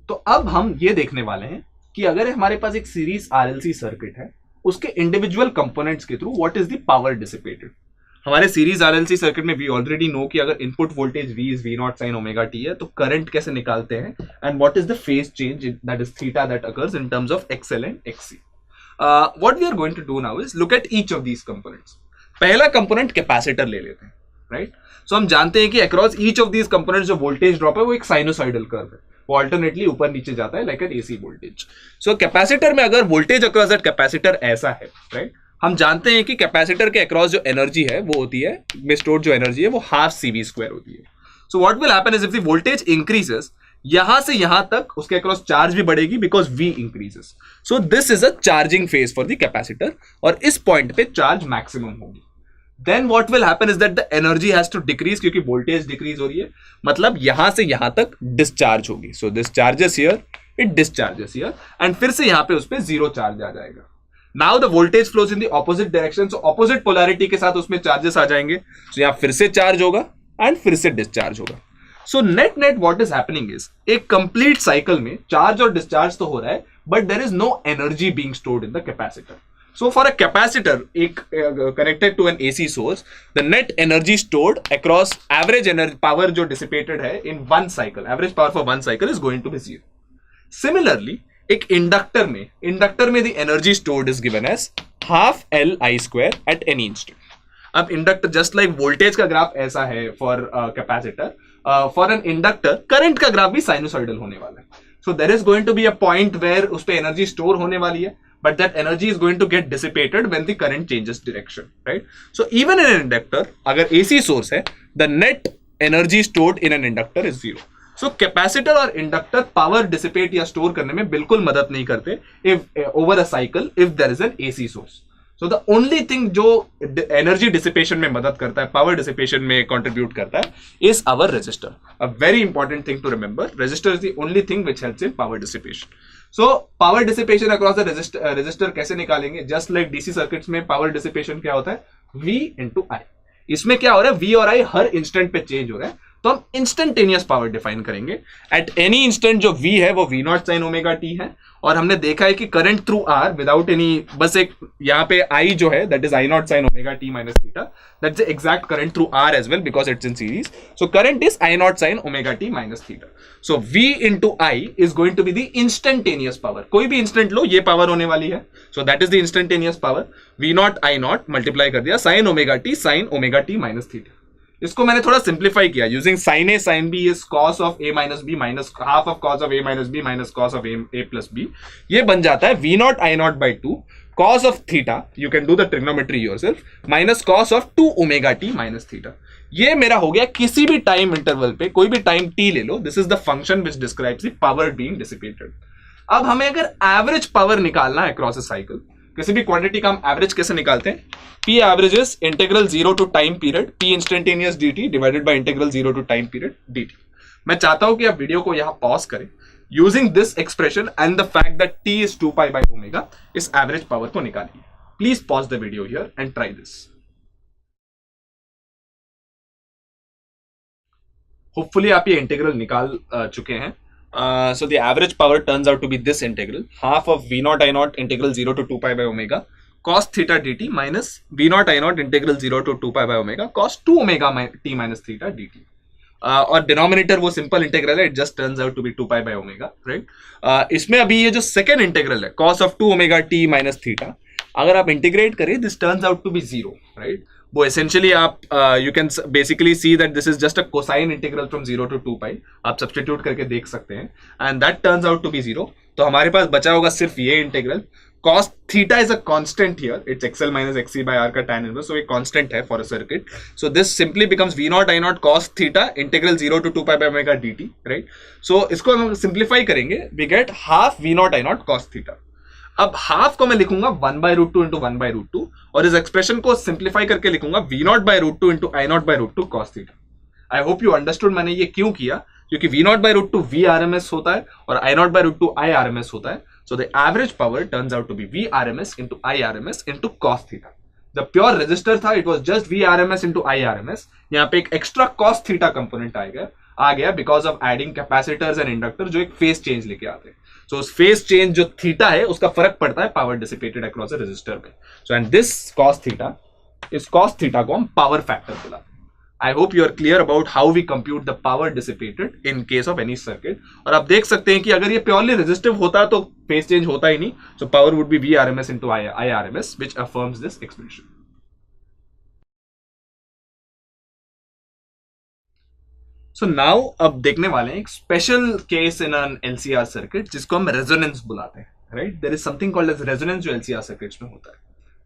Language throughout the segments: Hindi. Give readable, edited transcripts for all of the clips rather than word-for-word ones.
तो अब हम ये देखने वाले हैं कि अगर हमारे पास एक सीरीज आरएलसी सर्किट है, उसके इंडिविजुअल कंपोनेंट्स के through what is the power dissipated. हमारे सीरीज आरएलसी सर्किट में वी ऑलरेडी नो कि अगर input voltage V is V0 sin omega t है, तो करंट कैसे निकालते हैं and what is the phase change that is theta that occurs in terms of XL and XC। What we are going to do now is look at each of these components. पहला कंपोनेंट कैपेसिटर ले लेते हैं, राइट। सो हम जानते हैं कि across each of these components जो वोल्टेज ड्रॉप है वो एक साइनोसाइडल कर्व है, वो अल्टरनेटली ऊपर नीचे जाता है like an AC voltage. So capacitor में अगर वोल्टेज अक्रॉस दैट कैपेसिटर ऐसा है, राइट, हम जानते हैं कि कैपेसिटर के अक्रॉस जो एनर्जी है वो होती है, में स्टोर्ड जो एनर्जी है वो हाफ CV स्क्वायर होती है। So what will happen is if the voltage increases, यहां से यहां तक उसके अक्रॉस चार्ज भी बढ़ेगी because V increases. So this is a charging phase for the capacitor और इस पॉइंट पे चार्ज मैक्सिमम होगी। Then what will happen is that the energy has to decrease क्योंकि वोल्टेज डिक्रीज हो रही है, मतलब यहां से यहां तक डिस्चार्ज होगी। So this charges here, it discharges here and फिर से यहां पे उस पे जीरो चार्ज आ जाएगा। Now the voltage flows in the opposite direction, so opposite polarity के साथ उसमें चार्जेस आ जाएंगे। सो यहां फिर से चार्ज होगा एंड फिर से डिस्चार्ज होगा। So net net what is happening is एक कंप्लीट साइकिल में चार्ज और डिस्चार्ज तो हो रहा है, but there is no energy being stored in the capacitor. So for a capacitor connected to an AC source, the net energy stored across average energy power जो dissipated है in one cycle, average power for one cycle is going to be zero. Similarly, एक इंडक्टर में the energy stored is given as half Li square at any instant. अब इंडक्टर जस्ट लाइक वोल्टेज का ग्राफ ऐसा है for capacitor, for an inductor current का ग्राफ भी साइनोसॉइडल होने वाला है। So there is going to be a point where उस पे एनर्जी स्टोर होने वाली है, but that energy is going to get dissipated when the current changes direction, right? So even in an inductor, अगर AC source है, the net energy stored in an inductor is zero. So capacitor और inductor power dissipate या store करने में बिल्कुल मदद नहीं करते if over a cycle if there is an AC source. So the only thing जो energy dissipation में मदद करता है, power dissipation में contribute करता है, is our resistor. A very important thing to remember, resistor is the only thing which helps in power dissipation. So power dissipation across the resistor कैसे निकालेंगे? Just like DC circuits में power dissipation क्या होता है? V into I. इसमें क्या हो रहा है? V और I हर इंस्टेंट पे चेंज हो रहा है, तो हम इंस्टेंटेनियस पावर डिफाइन करेंगे। एट एनी इंस्टेंट जो V है वो V0 sin ओमेगा t है, और हमने देखा है कि current through R without any, बस एक यहाँ पे I जो है that is I0 sin omega t minus theta, that's the exact current through R as well because it's in series. So current is I0 sin omega t minus theta. So V into I is going to be the instantaneous power. कोई भी इंस्टेंट लो, ये पावर होने वाली है। So that is the instantaneous power. V0 I0 multiply कर दिया sin omega t minus theta. इसको मैंने थोड़ा सिंप्लीफाई किया using sin A sin B is cos of A minus B minus half of cos of A minus B minus cos of A plus B। ये बन जाता है V0 I0 by 2 cos of theta, you can do the trigonometry yourself, minus cos of 2 omega t minus theta। ये मेरा हो गया किसी भी टाइम इंटरवल पे, कोई भी टाइम t ले लो, this is the function which describes the power being dissipated. अब हमें अगर एवरेज पावर निकालना है अक्रॉस अ साइकिल, किसी भी क्वांटिटी का हम एवरेज कैसे निकालते हैं? P average is integral 0 to time period P instantaneous dt divided by integral 0 to time period dt। मैं चाहता हूं कि आप वीडियो को यहां पॉज करें, using this expression and the fact that t is 2 pi by omega, इस एवरेज पावर को निकालिए। Please pause the video here and try this. Hopefully आप ये इंटीग्रल निकाल चुके हैं। So the average power turns out to be this integral, half of V0 I0 integral 0 to 2 pi by omega cos theta dt minus V0 I0 integral 0 to 2 pi by omega cos 2 omega t minus theta dt। और डिनोमिनेटर वो सिंपल इंटीग्रल है, it just turns out to be 2 pi by omega, right. इसमें अभी ये जो सेकेंड इंटीग्रल है cos of 2 omega t minus theta, अगर आप इंटीग्रेट करें this turns out to be 0, right. वो एसेंशियली आप you can basically see that this is just a cosine integral from 0 to 2 pi, आप सब्स्टिट्यूट करके देख सकते हैं and that turns out to be 0। तो हमारे पास बचा होगा सिर्फ ये integral. cos theta is a constant here, it's xl minus xc by r का tan inverse, so a constant है for a circuit। So this simply becomes V0 I0 cos theta integral 0 to 2 pi by omega dt, right? So इसको हम सिंप्लीफाई करेंगे, we get half V0 I0 cos theta। अब हाफ को मैं लिखूंगा 1 by root 2 into 1 by root 2, और इस एक्सप्रेशन को सिंप्लीफाई करके लिखूंगा V0 by root 2 into I0 by root 2 cos theta। I hope you understood मैंने ये क्यों किया, क्योंकि V0 by root 2 VRMS होता है और I0 by root 2 IRMS होता है। So the average power turns out to be VRMS into IRMS into cos theta। जब प्योर रेजिस्टर था, it was just VRMS into IRMS, यहाँ पे एक एक्स्ट्रा cos theta कंपोनेंट आएगा, आ गया because of adding capacitors and inductor जो एक फेस चेंज लेके आते हैं. सो उस फेस चेंज जो थीटा है उसका फर्क पड़ता है power dissipated across a resistor में. So and this cos theta, इस कॉस थीटा को हम पावर फैक्टर बुलाते हैं. I hope you are clear about how we compute the power dissipated in case of any circuit. और आप देख सकते हैं कि अगर ये प्योरली रेजिस्टिव होता तो फेस चेंज होता ही नहीं. So power would be VRMS into IRMS, which affirms this expression. So now अब देखने वाले हैं एक special case in an LCR circuit जिसको हम रेजोनेंस बुलाते हैं. Right, there is something called as resonance जो LCR सर्किट्स में होता है.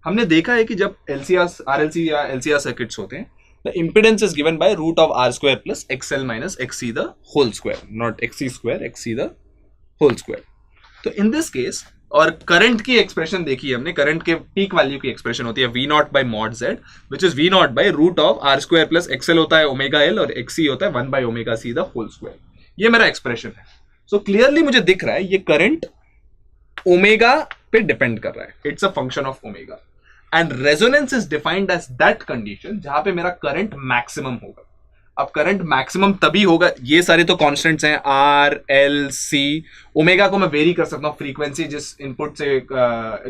हमने देखा है कि जब LCR RLC या LCR सर्किट्स होते हैं, the impedance is given by root of R square plus XL minus XC the whole square, not XC square, XC the whole square. तो in this case, और करंट की एक्सप्रेशन देखी हमने, करंट के पीक वैल्यू की एक्सप्रेशन होती है V naught by mod Z, which is V naught by root of R square plus XL होता है ओमेगा L और XC होता है 1 by omega C the whole square. ये मेरा एक्सप्रेशन है. सो क्लियरली मुझे दिख रहा है ये करंट ओमेगा पे डिपेंड कर रहा है. It's a function of omega. And resonance is defined as that condition जहां पे मेरा करंट मैक्सिमम होगा. अब करंट मैक्सिमम तभी होगा, ये सारे तो कांस्टेंट्स हैं, आर एल सी, ओमेगा को मैं वेरी कर सकता हूँ, फ्रीक्वेंसी जिस इनपुट से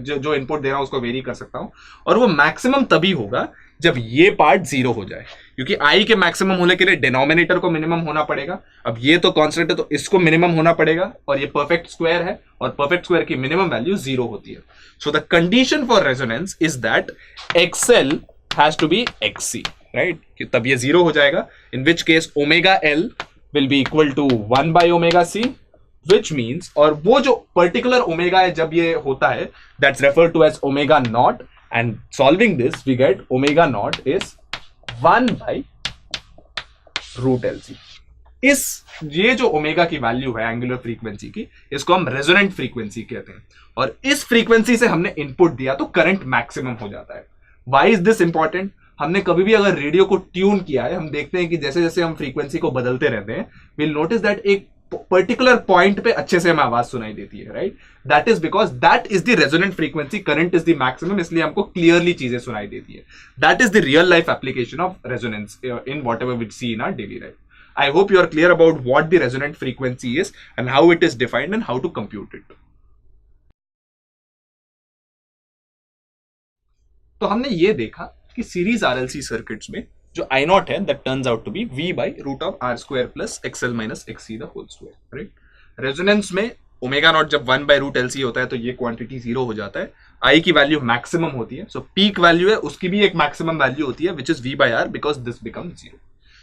जो इनपुट दे रहा हूं उसको वेरी कर सकता हूं, और वो मैक्सिमम तभी होगा जब ये पार्ट जीरो हो जाए, क्योंकि आई के मैक्सिमम होने के लिए डिनोमिनेटर को मिनिमम होना पड़ेगा. अब ये तो कांस्टेंट है तो इसको मिनिमम होना पड़ेगा, और ये परफेक्ट स्क्वायर है और परफेक्ट स्क्वायर की मिनिमम वैल्यू जीरो होती है. So the condition for resonance is that XL has to be XC, right, तब ये जीरो हो जाएगा, in which case omega L will be equal to 1 by omega C, which means, और वो जो पर्टिकुलर ओमेगा है जब ये होता है that's referred to as omega naught. And solving this, we get omega naught is 1 by root LC. ये जो ओमेगा की वैल्यू है एंगुलर फ्रीक्वेंसी की, इसको हम रेजोनेंट फ्रीक्वेंसी कहते हैं, और इस फ्रीक्वेंसी से हमने इनपुट दिया तो करंट मैक्सिमम हो जाता है. Why is this important? हमने कभी भी अगर रेडियो को ट्यून किया है, हम देखते हैं कि जैसे जैसे हम फ्रीक्वेंसी को बदलते रहते हैं, we'll notice that एक पर्टिकुलर पॉइंट पे अच्छे से हमें आवाज सुनाई देती है, right. That is because that is the resonant frequency, current is the maximum, इसलिए हमको क्लियरली चीजें सुनाई देती है. That is the real life application of resonance in whatever we see in our daily life. I hope you are clear about what the resonant frequency is and how it is defined and how to compute it. तो हमने ये देखा कि सीरीज आरएलसी सर्किट्स में जो आई नॉट है that turns out to be V by root of R square plus XL minus XC the whole square, right. Resonance में ओमेगा नॉट जब 1 बाई रूट LC होता है तो ये क्वांटिटी जीरो हो जाता है, आई की वैल्यू मैक्सिमम होती है, सो पीक वैल्यू है उसकी भी एक मैक्सिमम वैल्यू होती है विच is V by R because this become zero.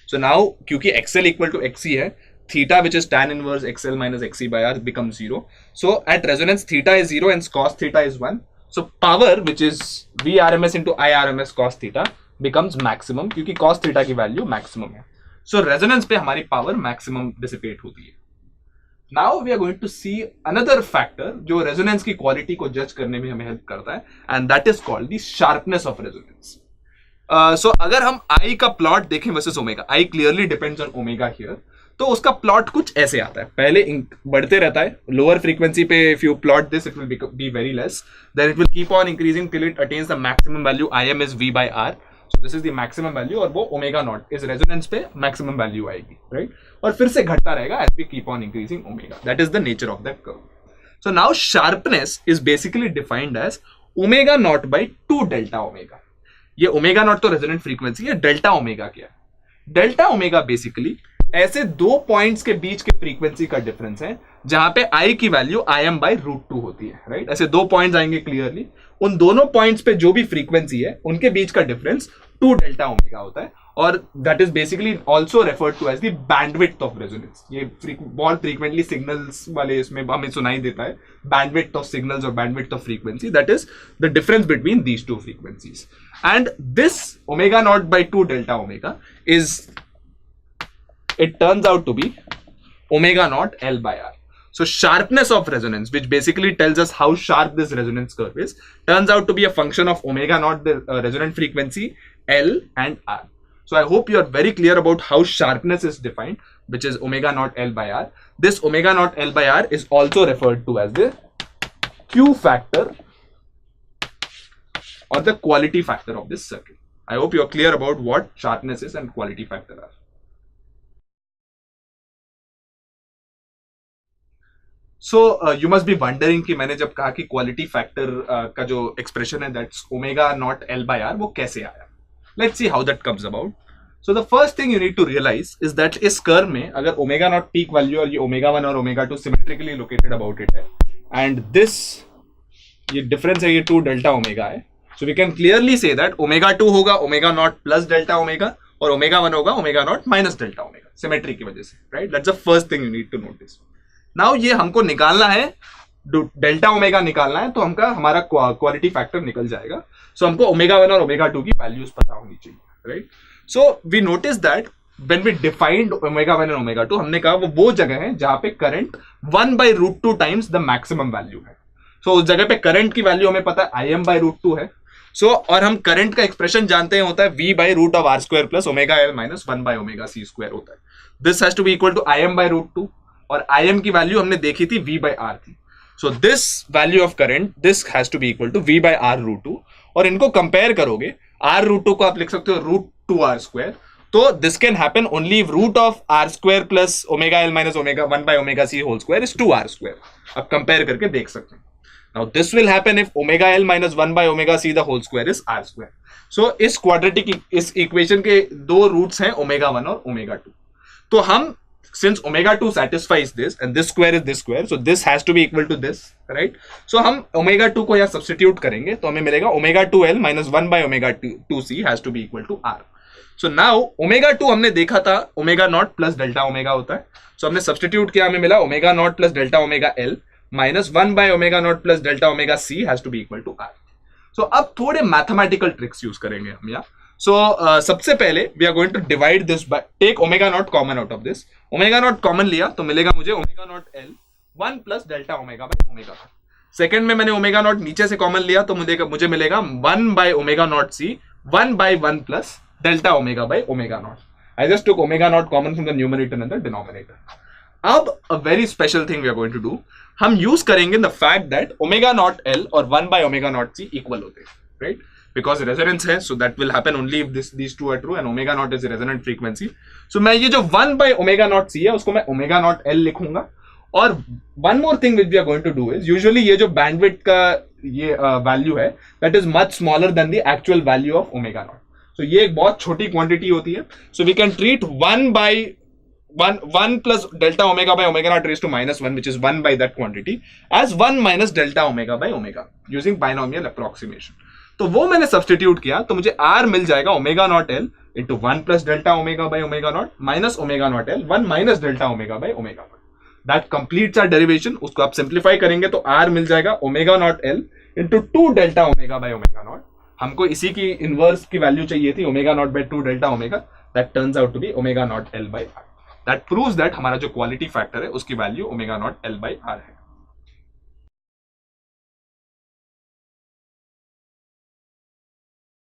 So now क्योंकि XL इक्वल टू XC है, theta which is tan inverse XL minus XC by R become zero. So at resonance theta is zero and cos theta is 1. So power which is VRMS into IRMS cos theta becomes maximum क्योंकि cos थीटा की वैल्यू मैक्सिमम है. सो रेजोनेंस पे हमारी पावर मैक्सिमम डिसिपेट होती है. Now we are going to see another factor जो रेजोनेंस की क्वालिटी को जज करने में हमें हेल्प करता है, and that is called the sharpness of resonance. So अगर हम आई का प्लॉट देखें versus omega, I clearly depends on omega here, तो उसका प्लॉट कुछ ऐसे आता है, पहले बढ़ते रहता है, लोअर फ्रीक्वेंसी पे if you plot this it will be very less, then it will keep on increasing till it attains the maximum value IM is V by R. So this is the maximum value, और वो ओमेगा नॉट इस रेजोनेंस पे मैक्सिमम वैल्यू आएगी, राइट, और फिर से घटता रहेगा as we keep on increasing omega. That is the nature of that curve. So now sharpness is basically defined as omega naught by 2 delta omega. ये ओमेगा नॉट तो रेजोनेंट फ्रीक्वेंसी है, डेल्टा ओमेगा क्या है? डेल्टा ओमेगा बेसिकली ऐसे दो पॉइंट्स के बीच के फ्रीक्वेंसी का डिफरेंस है जहां पे आई की वैल्यू IM बाई रूट 2 होती है, राइट. ऐसे दो पॉइंट्स आएंगे क्लियरली, उन दोनों पॉइंट्स पे जो भी फ्रीक्वेंसी है उनके बीच का डिफरेंस 2 डेल्टा ओमेगा होता है, और that is basically also referred to as the bandwidth of resonance. ये बहुत फ्रीक्वेंटली सिग्नल्स वाले इसमें हमें सुनाई देता है, बैंडविड्थ ऑफ सिग्नल्स और bandwidth of frequency, that is the difference between these two frequencies. And this omega naught by 2 delta omega is, it turns out to be omega naught L by R. So sharpness of resonance, which basically tells us how sharp this resonance curve is, turns out to be a function of omega naught, the resonant frequency L and R. So I hope you are very clear about how sharpness is defined, which is omega naught L by R. This omega naught L by R is also referred to as the Q factor or the quality factor of this circuit. I hope you are clear about what sharpness is and quality factor are. So you must be wondering कि मैंने जब कहा कि क्वालिटी फैक्टर का जो एक्सप्रेशन है that's omega naught L by R, वो कैसे आया. Let's see how that comes about. So the first thing you need to realise is that इस कर्व में अगर ओमेगा नॉट पीक वैल्यू और ये ओमेगा 1 और omega 2 symmetrically located about it है, एंड दिस ये डिफरेंस है, ये 2 डेल्टा ओमेगा है. So we can clearly say that omega 2 होगा omega naught plus delta omega और ओमेगा 1 होगा omega naught minus delta omega, symmetry की वजह से, राइट. That's the first thing you need to notice. Now ये हमको निकालना है, डेल्टा ओमेगा निकालना है, तो हमारा क्वालिटी फैक्टर निकल जाएगा. सो हमको ओमेगा 1 और ओमेगा 2 की वैल्यूज पता होनी चाहिए, right. So we notice that when we defined omega 1 और ओमेगा 2, हमने कहा वो जगह है जहां पे current 1/√2 times the maximum value है. सो उस जगह पे करंट की वैल्यू हमें पता है Im/√2 है. सो और हम करंट का एक्सप्रेशन जानते हैं, होता है V/√R² plus omega L minus 1/ωc² होता है. This has to be equal to Im/√2 और Im की वैल्यू हमने देखी थी V/R थी. So this value of current, this has to be equal to V/R√2. और इनको कंपेयर करोगे, R√2 को आप लिख सकते हो √2R². तो this can happen only root of R² plus omega L minus omega 1/ωc² is 2R². आप कंपेयर करके देख सकते हैं. Now this will happen if omega L minus 1/ωc the whole square is R². So इस क्वाड्रेटिक इस इक्वेशन के 2 रूट्स हैं ओमेगा 1 और ओमेगा 2. तो हम since omega 2 satisfies this and this square is this square, so this has to be equal to this, right? So हम omega 2 को यहाँ सब्स्टिट्यूट करेंगे तो हमें मिलेगा omega 2L minus 1/ωc has to be equal to R. So now omega 2 हमने देखा था omega not plus delta omega होता है. So हमने सब्स्टिट्यूट किया, हमें मिला omega not plus delta omega L minus 1/ωनॉट plus delta omega C has to be equal to R. So अब थोड़े मैथमेटिकल ट्रिक्स यूज करेंगे हम यहाँ. सो सबसे पहले we are going to divide this by, take omega not common out of this. Omega not common लिया तो मिलेगा मुझे omega not L 1 plus delta omega by omega. Second में मैंने ओमेगा नॉट नीचे से कॉमन लिया तो मुझे मिलेगा 1/ωनॉट C 1/1 plus delta omega by omega not. I just took omega not common from the numerator and the denominator. अब a very special thing we are going to do, हम यूज करेंगे the fact that omega not L और 1/ωनॉट C इक्वल होते हैं, राइट. बिकॉज रेजोनेंस है, so that will happen only if these two are true and omega not is resonant frequency. So मैं ये जो 1/ωनॉट C है उसको मैं ओमेगा नॉट L लिखूंगा. और one more thing which we are going to do is, usually ये जो बैंडविड्थ का ये वैल्यू है that is much smaller than the actual value of omega not. So ये एक बहुत छोटी क्वांटिटी होती है. So we can treat 1 plus delta omega by omega naught raised to minus 1, which is 1 by that quantity, as 1 minus delta omega by omega using binomial approximation. तो वो मैंने सब्स्टिट्यूट किया तो मुझे R मिल जाएगा omega not L into 1 plus delta omega by omega naught minus omega not L 1 minus delta omega by omega naught. That completes our derivation. उसको आप सिंप्लीफाई करेंगे तो R मिल जाएगा omega not L into 2 delta omega by omega naught. हमको इसी की इनवर्स की वैल्यू चाहिए थी, omega naught by 2 delta omega. That turns out to be omega not L by R. That proves that हमारा जो क्वालिटी फैक्टर है उसकी value omega naught L by R है.